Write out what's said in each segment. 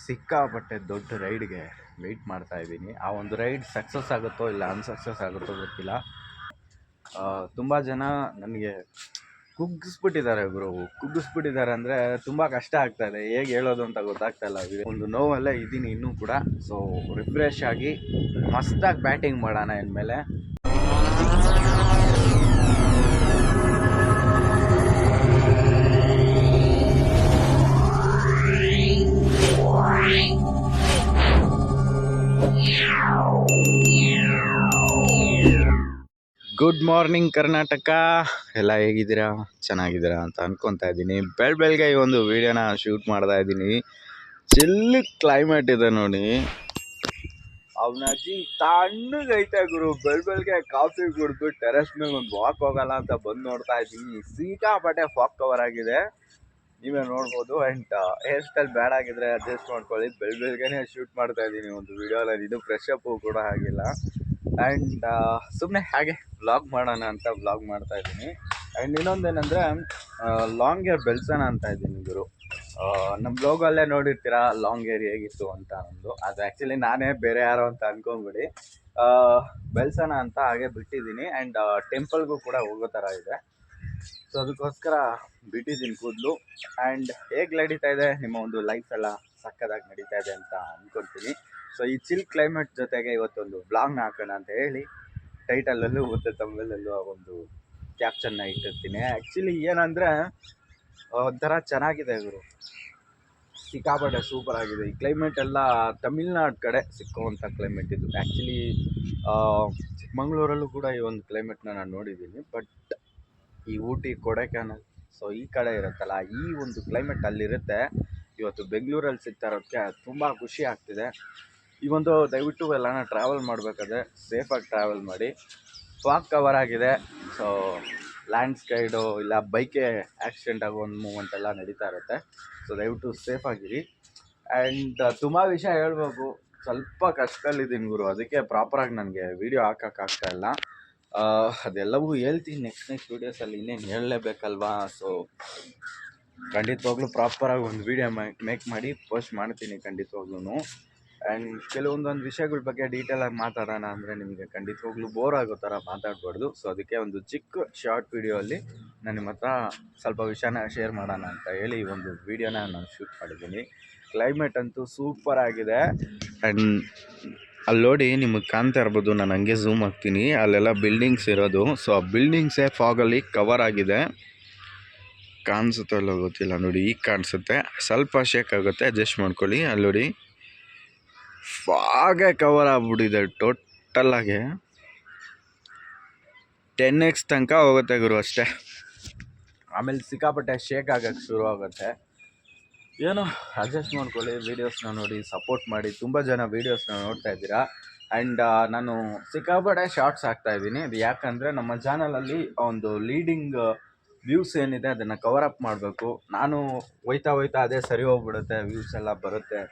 ಸಿಕ್ಕಾಪಟ್ಟೆ ದೊಡ್ಡ ರೈಡ್ಗೆ ವೆಯ್ಟ್ ಮಾಡ್ತಾ ಇದ್ದೀನಿ. ಆ ಒಂದು ರೈಡ್ ಸಕ್ಸಸ್ ಆಗುತ್ತೋ ಇಲ್ಲ ಅನ್ಸಕ್ಸಸ್ ಆಗುತ್ತೋ ಗೊತ್ತಿಲ್ಲ. ತುಂಬ ಜನ ನನಗೆ ಕುಗ್ಗಿಸ್ಬಿಟ್ಟಿದ್ದಾರೆ ಗುರು. ಕುಗ್ಗಿಸ್ಬಿಟ್ಟಿದ್ದಾರೆ ಅಂದರೆ ತುಂಬ ಕಷ್ಟ ಆಗ್ತಾಯಿದೆ, ಹೇಗೆ ಹೇಳೋದು ಅಂತ ಗೊತ್ತಾಗ್ತಾಯಿಲ್ಲ. ಒಂದು ನೋವಲ್ಲೇ ಇದ್ದೀನಿ ಇನ್ನೂ ಕೂಡ. ಸೊ ರಿಫ್ರೆಶ್ ಆಗಿ ಮಸ್ತಾಗಿ ಬ್ಯಾಟಿಂಗ್ ಮಾಡೋಣ ಇನ್ಮೇಲೆ. ಗುಡ್ ಮಾರ್ನಿಂಗ್ ಕರ್ನಾಟಕ, ಎಲ್ಲ ಹೇಗಿದ್ದೀರಾ? ಚೆನ್ನಾಗಿದ್ದೀರಾ ಅಂತ ಅನ್ಕೊತಾ ಇದ್ದೀನಿ. ಬೆಳಗ್ಗೆ ಈ ಒಂದು ವಿಡಿಯೋನ ಶೂಟ್ ಮಾಡ್ತಾ ಇದ್ದೀನಿ. ಚಿಲ್ಲು ಕ್ಲೈಮೇಟ್ ಇದೆ ನೋಡಿ. ಅವನಾಜಿ ತಣ್ಣಗೈತೆ ಗುರು. ಬೆಳಗ್ಗೆ ಕಾಫಿ ಕುಡಿದು ಟೆರೆಸ್ ಮೇಲೆ ಒಂದು ವಾಕ್ ಹೋಗಲ್ಲ ಅಂತ ಬಂದು ನೋಡ್ತಾ ಇದ್ದೀನಿ. ಸಿಕ್ಕಾಪಟ್ಟೆ ಫಾಗ್ ಕವರ್ ಆಗಿದೆ, ನೀವೇ ನೋಡ್ಬೋದು. ಆ್ಯಂಡ್ ಹೇರ್ ಸ್ಟೈಲ್ ಬ್ಯಾಡ್ ಆಗಿದ್ರೆ ಅಡ್ಜಸ್ಟ್ ಮಾಡ್ಕೊಳ್ಳಿ. ಬೆಳಗ್ಗೆನೇ ಶೂಟ್ ಮಾಡ್ತಾ ಇದ್ದೀನಿ ಒಂದು ವಿಡಿಯೋನ. ಇದು ಫ್ರೆಶ್ ಅಪ್ ಕೂಡ ಆಗಿಲ್ಲ. ಆ್ಯಂಡ್ ಸುಮ್ಮನೆ ಹಾಗೆ ವ್ಲಾಗ್ ಮಾಡೋಣ ಅಂತ ವ್ಲಾಗ್ ಮಾಡ್ತಾ ಇದ್ದೀನಿ. ಆ್ಯಂಡ್ ಇನ್ನೊಂದೇನೆಂದರೆ ಲಾಂಗ್ ಹೇರ್ ಬೆಳೆಸೋಣ ಅಂತ ಇದ್ದೀನಿ ಗುರು. ನಮ್ಮ ಬ್ಲಾಗಲ್ಲೇ ನೋಡಿರ್ತೀರಾ ಲಾಂಗ್ ಹೇರ್ ಹೇಗಿತ್ತು ಅಂತ ನಮ್ಮದು. ಅದು ಆ್ಯಕ್ಚುಲಿ ನಾನೇ ಬೇರೆ ಯಾರೋ ಅಂತ ಅಂದ್ಕೊಂಬಿಡಿ. ಬೆಳೆಸೋಣ ಅಂತ ಹಾಗೆ ಬಿಟ್ಟಿದ್ದೀನಿ. ಆ್ಯಂಡ್ ಟೆಂಪಲ್ಗೂ ಕೂಡ ಹೋಗೋ ಥರ ಇದೆ. ಸೊ ಅದಕ್ಕೋಸ್ಕರ ಬಿಟ್ಟಿದ್ದೀನಿ ಕೂದಲು. ಆ್ಯಂಡ್ ಹೇಗೆ ನಡೀತಾ ಇದೆ ನಿಮ್ಮ ಒಂದು ಲೈಫ್ ಎಲ್ಲ? ಸಕ್ಕದಾಗಿ ನಡೀತಾ ಇದೆ ಅಂತ ಅಂದ್ಕೊಳ್ತೀನಿ. ಸೊ ಈ ಚಿಲ್ ಕ್ಲೈಮೇಟ್ ಜೊತೆಗೆ ಇವತ್ತೊಂದು ಬ್ಲಾಗ್ನ ಹಾಕೋಣ ಅಂತ ಹೇಳಿ ಟೈಟಲಲ್ಲೂ ಮತ್ತು ತಮ್ಮಲ್ಲೂ ಒಂದು ಕ್ಯಾಪ್ಷನ್ನ ಇಟ್ಟಿರ್ತೀನಿ. ಆ್ಯಕ್ಚುಲಿ ಏನಂದರೆ ಒಂಥರ ಚೆನ್ನಾಗಿದೆ ಗುರು, ಸಿಕ್ಕಾಪಟ್ಟೆ ಸೂಪರ್ ಆಗಿದೆ. ಈ ಕ್ಲೈಮೇಟ್ ಎಲ್ಲ ತಮಿಳ್ನಾಡು ಕಡೆ ಸಿಕ್ಕುವಂಥ ಕ್ಲೈಮೇಟ್ ಇದು. ಆ್ಯಕ್ಚುಲಿ ಚಿಕ್ಕಮಂಗ್ಳೂರಲ್ಲೂ ಕೂಡ ಈ ಒಂದು ಕ್ಲೈಮೇಟ್ನ ನಾನು ನೋಡಿದ್ದೀನಿ. ಬಟ್ ಈ ಊಟಿ, ಕೊಡೈಕೆನಾಲ್, ಸೊ ಈ ಕಡೆ ಇರುತ್ತಲ್ಲ, ಈ ಒಂದು ಕ್ಲೈಮೇಟ್ ಅಲ್ಲಿರುತ್ತೆ. ಇವತ್ತು ಬೆಂಗಳೂರಲ್ಲಿ ಸಿಗ್ತಾ ಇರೋದಕ್ಕೆ ತುಂಬ ಖುಷಿ ಆಗ್ತಿದೆ. ಈ ಒಂದು ದಯವಿಟ್ಟು ಎಲ್ಲಾನ ಟ್ರಾವೆಲ್ ಮಾಡಬೇಕಾದ್ರೆ ಸೇಫಾಗಿ ಟ್ರಾವೆಲ್ ಮಾಡಿ. ಫಾಗ್ ಕವರ್ ಆಗಿದೆ. ಸೊ ಲ್ಯಾಂಡ್ಸ್ಲೈಡು ಇಲ್ಲ ಬೈಕೆ ಆಕ್ಸಿಡೆಂಟ್ ಆಗೋ ಒಂದು ಮೂಮೆಂಟ್ ಎಲ್ಲ ನಡೀತಾ ಇರುತ್ತೆ. ಸೊ ದಯವಿಟ್ಟು ಸೇಫಾಗಿರಿ. ಆ್ಯಂಡ್ ತುಂಬ ವಿಷಯ ಹೇಳ್ಬೇಕು, ಸ್ವಲ್ಪ ಕಷ್ಟದಲ್ಲಿದ್ದೀನಿ ಗುರು. ಅದಕ್ಕೆ ಪ್ರಾಪರಾಗಿ ನನಗೆ ವೀಡಿಯೋ ಹಾಕೋಕ್ಕಾಗ್ತಾಯಿಲ್ಲ. ಅದೆಲ್ಲವೂ ಹೇಳ್ತೀನಿ ನೆಕ್ಸ್ಟ್ ವೀಡಿಯೋಸಲ್ಲಿ. ಇನ್ನೇನು ಹೇಳಲೇಬೇಕಲ್ವಾ. ಸೊ ಖಂಡಿತವಾಗ್ಲೂ ಪ್ರಾಪರಾಗಿ ಒಂದು ವೀಡಿಯೋ ಮೇಕ್ ಮಾಡಿ ಪೋಸ್ಟ್ ಮಾಡ್ತೀನಿ ಖಂಡಿತವಾಗ್ಲೂ. ಆ್ಯಂಡ್ ಕೆಲವೊಂದೊಂದು ವಿಷಯಗಳ ಬಗ್ಗೆ ಡೀಟೇಲಾಗಿ ಮಾತಾಡೋಣ ಅಂದರೆ ನಿಮಗೆ ಖಂಡಿತವಾಗ್ಲೂ ಬೋರ್ ಆಗೋ ಥರ ಮಾತಾಡಬಾರ್ದು. ಸೊ ಅದಕ್ಕೆ ಒಂದು ಚಿಕ್ಕ ಶಾರ್ಟ್ ವಿಡಿಯೋ ಅಲ್ಲಿ ನಾನು ನಿಮ್ಮ ಹತ್ರ ಸ್ವಲ್ಪ ವಿಷಯನ ಶೇರ್ ಮಾಡೋಣ ಅಂತ ಹೇಳಿ ಈ ಒಂದು ವೀಡಿಯೋನ ನಾನು ಶೂಟ್ ಮಾಡಿದ್ದೀನಿ. ಕ್ಲೈಮೇಟ್ ಅಂತೂ ಸೂಪರ್ ಆಗಿದೆ. ಆ್ಯಂಡ್ ಅಲ್ಲಿ ನೋಡಿ ನಿಮಗೆ ಕಾಣ್ತಾ ಇರ್ಬೋದು, ನಾನು ಹಂಗೆ ಝೂಮ್ ಆಗ್ತೀನಿ, ಅಲ್ಲೆಲ್ಲ ಬಿಲ್ಡಿಂಗ್ಸ್ ಇರೋದು. ಸೊ ಆ ಬಿಲ್ಡಿಂಗ್ಸೇ ಫಾಗಲ್ಲಿ ಕವರ್ ಆಗಿದೆ. ಕಾಣಿಸುತ್ತೋ ಇಲ್ಲ ಗೊತ್ತಿಲ್ಲ ನೋಡಿ, ಈಗ ಕಾಣಿಸುತ್ತೆ. ಸ್ವಲ್ಪ ಶೇಕ್ ಆಗುತ್ತೆ, ಅಡ್ಜಸ್ಟ್ ಮಾಡ್ಕೊಳ್ಳಿ. ಅಲ್ಲಿ ನೋಡಿ ಫಾಗೇ ಕವರ್ ಆಗ್ಬಿಟ್ಟಿದೆ ಟೋಟಲ್ಲಾಗಿ. 10x ತನಕ ಹೋಗುತ್ತೆ ಗುರು ಅಷ್ಟೇ. ಆಮೇಲೆ ಸಿಕ್ಕಾಪಟ್ಟೆ ಶೇಕ್ ಆಗೋಕ್ಕೆ ಶುರು ಆಗುತ್ತೆ. ಏನೋ ಅಡ್ಜಸ್ಟ್ ಮಾಡ್ಕೊಳ್ಳಿ. ವೀಡಿಯೋಸ್ನ ನೋಡಿ ಸಪೋರ್ಟ್ ಮಾಡಿ. ತುಂಬ ಜನ ವೀಡಿಯೋಸ್ನ ನೋಡ್ತಾ ಇದ್ದೀರಾ. ಆ್ಯಂಡ್ ನಾನು ಸಿಕ್ಕಾಪಟ್ಟೆ ಶಾರ್ಟ್ಸ್ ಹಾಕ್ತಾಯಿದ್ದೀನಿ. ಅದು ಯಾಕಂದರೆ ನಮ್ಮ ಚಾನಲಲ್ಲಿ ಒಂದು ಲೀಡಿಂಗ್ ವ್ಯೂಸ್ ಏನಿದೆ ಅದನ್ನು ಕವರ್ ಅಪ್ ಮಾಡಬೇಕು. ನಾನು ಹೋಯ್ತಾ ಅದೇ ಸರಿ ಹೋಗ್ಬಿಡುತ್ತೆ, ವ್ಯೂಸ್ ಎಲ್ಲ ಬರುತ್ತೆ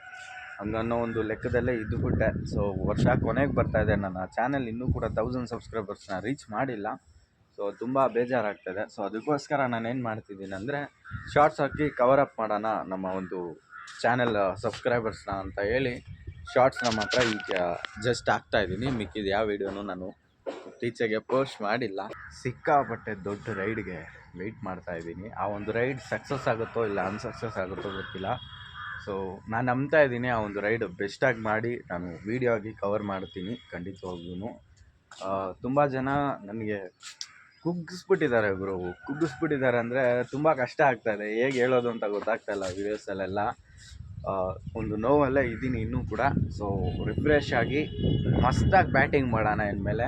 ಹಂಗನ್ನೋ ಒಂದು ಲೆಕ್ಕದಲ್ಲೇ ಇದ್ದುಬಿಟ್ಟೆ. ಸೊ ವರ್ಷ ಕೊನೆಗೆ ಬರ್ತಾಯಿದೆ. ನನ್ನ ಚಾನಲ್ ಇನ್ನೂ ಕೂಡ 1000 ಸಬ್ಸ್ಕ್ರೈಬರ್ಸ್ನ ರೀಚ್ ಮಾಡಿಲ್ಲ. ಸೊ ತುಂಬ ಬೇಜಾರಾಗ್ತದೆ. ಸೊ ಅದಕ್ಕೋಸ್ಕರ ನಾನೇನು ಮಾಡ್ತಿದ್ದೀನಿ ಅಂದರೆ ಶಾರ್ಟ್ಸ್ ಹಾಕಿ ಕವರ್ ಅಪ್ ಮಾಡೋಣ ನಮ್ಮ ಒಂದು ಚಾನೆಲ್ ಸಬ್ಸ್ಕ್ರೈಬರ್ಸ್ನ ಅಂತ ಹೇಳಿ ಶಾರ್ಟ್ಸ್ನ ಮಾತ್ರ ಈಗ ಜಸ್ಟ್ ಹಾಕ್ತಾಯಿದ್ದೀನಿ. ಮಿಕ್ಕಿದ ಯಾವ ವೀಡಿಯೋನೂ ನಾನು ಇತ್ತೀಚೆಗೆ ಪೋಸ್ಟ್ ಮಾಡಿಲ್ಲ. ಸಿಕ್ಕಾಪಟ್ಟೆ ದೊಡ್ಡ ರೈಡ್ಗೆ ವೆಯ್ಟ್ ಮಾಡ್ತಾ ಇದ್ದೀನಿ. ಆ ಒಂದು ರೈಡ್ ಸಕ್ಸಸ್ ಆಗುತ್ತೋ ಇಲ್ಲ ಅನ್ಸಕ್ಸಸ್ ಆಗುತ್ತೋ ಗೊತ್ತಿಲ್ಲ. ಸೊ ನಾನು ನಂಬ್ತಾ ಇದ್ದೀನಿ ಆ ಒಂದು ರೈಡ್ ಬೆಸ್ಟಾಗಿ ಮಾಡಿ ನಾನು ವೀಡಿಯೋ ಆಗಿ ಕವರ್ ಮಾಡ್ತೀನಿ ಖಂಡಿತವಾಗ್ಲೂ. ತುಂಬ ಜನ ನನಗೆ ಕುಗ್ಗಿಸ್ಬಿಟ್ಟಿದ್ದಾರೆ ಗುರು. ಕುಗ್ಗಿಸ್ಬಿಟ್ಟಿದ್ದಾರೆ ಅಂದರೆ ತುಂಬ ಕಷ್ಟ ಆಗ್ತಾಯಿದೆ, ಹೇಗೆ ಹೇಳೋದು ಅಂತ ಗೊತ್ತಾಗ್ತಾಯಿಲ್ಲ ವೀಡಿಯೋಸಲ್ಲೆಲ್ಲ. ಒಂದು ನೋವಲ್ಲೇ ಇದ್ದೀನಿ ಇನ್ನೂ ಕೂಡ. ಸೊ ರಿಫ್ರೆಶ್ ಆಗಿ ಮಸ್ತಾಗಿ ಬ್ಯಾಟಿಂಗ್ ಮಾಡೋಣ ಇನ್ಮೇಲೆ.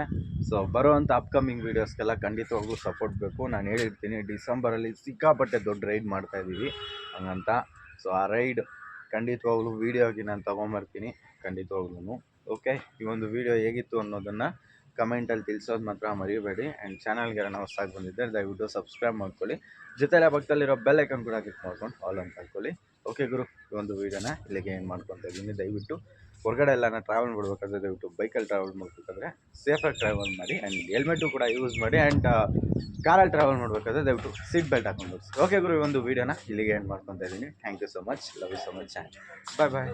ಸೊ ಬರೋವಂಥ ಅಪ್ಕಮಿಂಗ್ ವೀಡಿಯೋಸ್ಗೆಲ್ಲ ಖಂಡಿತವಾಗ್ಲೂ ಸಪೋರ್ಟ್ ಬೇಕು. ನಾನು ಹೇಳಿರ್ತೀನಿ ಡಿಸೆಂಬರಲ್ಲಿ ಸಿಕ್ಕಾಪಟ್ಟೆ ದೊಡ್ಡ ರೈಡ್ ಮಾಡ್ತಾಯಿದ್ದೀವಿ ಹಂಗಂತ. ಸೊ ಆ ರೈಡ್ ಖಂಡಿತವಾಗ್ಲೂ ವೀಡಿಯೋಗೆ ನಾನು ತೊಗೊಂಬರ್ತೀನಿ ಖಂಡಿತವಾಗ್ಲೂ. ಓಕೆ, ಈ ಒಂದು ವೀಡಿಯೋ ಹೇಗಿತ್ತು ಅನ್ನೋದನ್ನು ಕಮೆಂಟಲ್ಲಿ ತಿಳಿಸೋದು ಮಾತ್ರ ಮರಿಬೇಡಿ. ಆ್ಯಂಡ್ ಚಾನಲ್ಗೆ ಹೊಸದಾಗಿ ಬಂದಿದ್ದರೆ ದಯವಿಟ್ಟು ಸಬ್ಸ್ಕ್ರೈಬ್ ಮಾಡ್ಕೊಳ್ಳಿ. ಜೊತೆಲೆ ಪಕ್ಕದಲ್ಲಿರೋ ಬೆಲ್ ಐಕನ್ ಕೂಡ ಕ್ಲಿಕ್ ಮಾಡ್ಕೊಂಡು ಆಲ್ ಅಂತ ಹಾಕ್ಕೊಳ್ಳಿ. ಓಕೆ ಗುರು, ಈ ಒಂದು ವೀಡಿಯೋನ ಇಲ್ಲಿಗೆ ಏನು ಮಾಡ್ಕೊತಾ ಇದ್ದೀನಿ. ದಯವಿಟ್ಟು ಹೊರಗಡೆ ಎಲ್ಲ ಟ್ರಾವೆಲ್ ಮಾಡಬೇಕಾದ್ರೆ ದಯವಿಟ್ಟು ಬೈಕಲ್ಲಿ ಟ್ರಾವೆಲ್ ಮಾಡಬೇಕಾದ್ರೆ ಸೇಫಾಗಿ ಟ್ರಾವೆಲ್ ಮಾಡಿ ಆ್ಯಂಡ್ ಹೆಲ್ಮೆಟು ಕೂಡ ಯೂಸ್ ಮಾಡಿ. ಆ್ಯಂಡ್ ಕಾರಲ್ಲಿ ಟ್ರಾವೆಲ್ ಮಾಡಬೇಕಾದ್ರೆ ದಯವಿಟ್ಟು ಸೀಟ್ ಬೆಲ್ಟ್ ಹಾಕೊಂಡು ಹೋಗಿ. ಓಕೆ ಗುರು, ಈ ಒಂದು ವೀಡಿಯೋನ ಇಲ್ಲಿಗೆ ಏನು ಮಾಡ್ಕೊತಾ ಇದ್ದೀನಿ. Thank you so much, love you so much, bye bye.